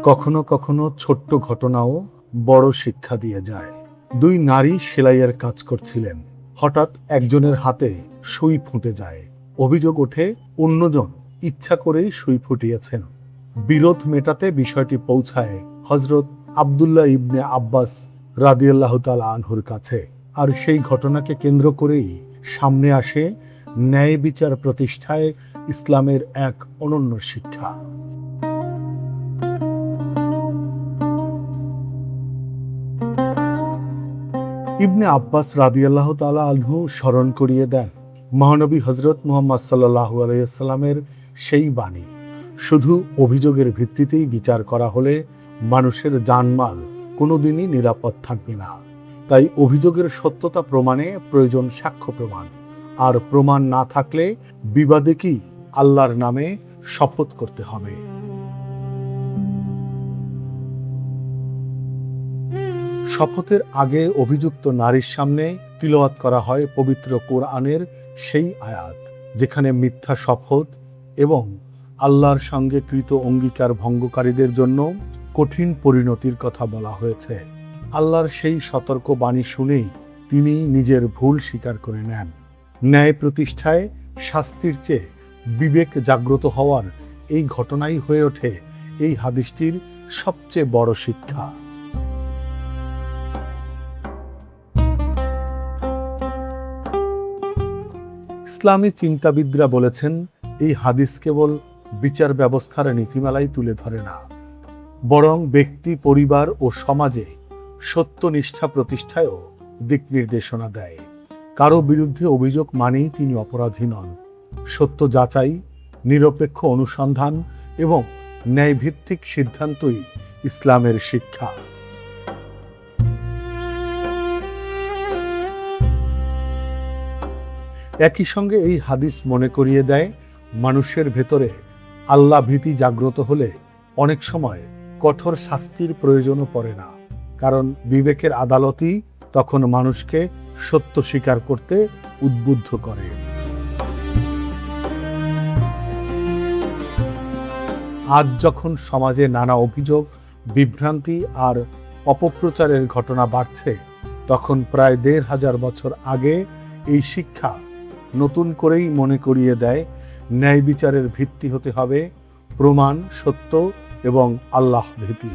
কখনো কখনো ছোট্ট ঘটনাও বড় শিক্ষা দিয়ে যায়। দুই নারী সেলাইয়ের কাজ করছিলেন। হঠাৎ একজনের হাতে সুই ফুটে যায়। অভিযোগ ওঠে অন্যজন ইচ্ছা করেই সুই ফুটিয়েছেন। বিরোধ মেটাতে বিষয়টি পৌঁছায় হযরত আব্দুল্লাহ ইবনে আব্বাস রাদিয়াল্লাহু তাআলা আনহুর কাছে। আর সেই ঘটনাকে কেন্দ্র করেই সামনে আসে ন্যায় বিচার প্রতিষ্ঠায় ইসলামের এক অনন্য শিক্ষা। ইবনে আব্বাস রাদিয়াল্লাহু তাআলা আনহু স্মরণ করিয়ে দেন মহানবী হযরত মুহাম্মদ সাল্লাল্লাহু আলাইহি ওয়াসাল্লামের সেই বাণী, শুধু অভিযোগের ভিত্তিতেই বিচার করা হলে মানুষের জানমাল কোনোদিনই নিরাপদ থাকবে না। তাই অভিযোগের সত্যতা প্রমাণে প্রয়োজন সাক্ষ্য প্রমাণ, আর প্রমাণ না থাকলে বিবাদে কি আল্লাহর নামে শপথ করতে হবে। শপথের আগে অভিযুক্ত নারীর সামনে তিলাওয়াত করা হয় পবিত্র কোরআনের সেই আয়াত, যেখানে মিথ্যা শপথ এবং আল্লাহর সঙ্গে কৃত অঙ্গীকার ভঙ্গকারীদের জন্য কঠিন পরিণতির কথা বলা হয়েছে। আল্লাহর সেই সতর্ক বাণী শুনেই তিনি নিজের ভুল স্বীকার করে নেন। ন্যায় প্রতিষ্ঠায় শাস্তির চেয়ে বিবেক জাগ্রত হওয়ার এই ঘটনাই হয়ে ওঠে এই হাদিসটির সবচেয়ে বড় শিক্ষা। ইসলামী চিন্তাবিদরা বলেছেন, এই হাদিস কেবল বিচার ব্যবস্থার নীতিমালাই তুলে ধরে না, বরং ব্যক্তি, পরিবার ও সমাজে সত্যনিষ্ঠা প্রতিষ্ঠায়ও দিক নির্দেশনা দেয়। কারো বিরুদ্ধে অভিযোগ মানেই তিনি অপরাধী নন। সত্য যাচাই, নিরপেক্ষ অনুসন্ধান এবং ন্যায়ভিত্তিক সিদ্ধান্তই ইসলামের শিক্ষা। একই সঙ্গে এই হাদিস মনে করিয়ে দেয়, মানুষের ভেতরে আল্লাহ ভীতি জাগ্রত হলে অনেক সময় কঠোর শাস্তির প্রয়োজনও পড়ে না, কারণ বিবেকের আদালতই তখন মানুষকে সত্য স্বীকার করতে উদ্বুদ্ধ করে। আজ যখন সমাজে নানা অভিযোগ, বিভ্রান্তি আর অপপ্রচারের ঘটনা বাড়ছে, তখন প্রায় ১৫০০ বছর আগে এই শিক্ষা নতুন করেই মনে করিয়ে দেয়, ন্যায় বিচারের ভিত্তি হতে হবে প্রমাণ, সত্য এবং আল্লাহ ভীতি।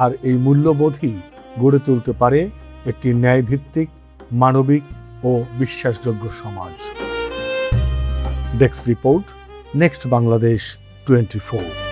আর এই মূল্যবোধই গড়ে তুলতে পারে একটি ন্যায়ভিত্তিক, মানবিক ও বিশ্বাসযোগ্য সমাজ। Desk report, next Bangladesh 24।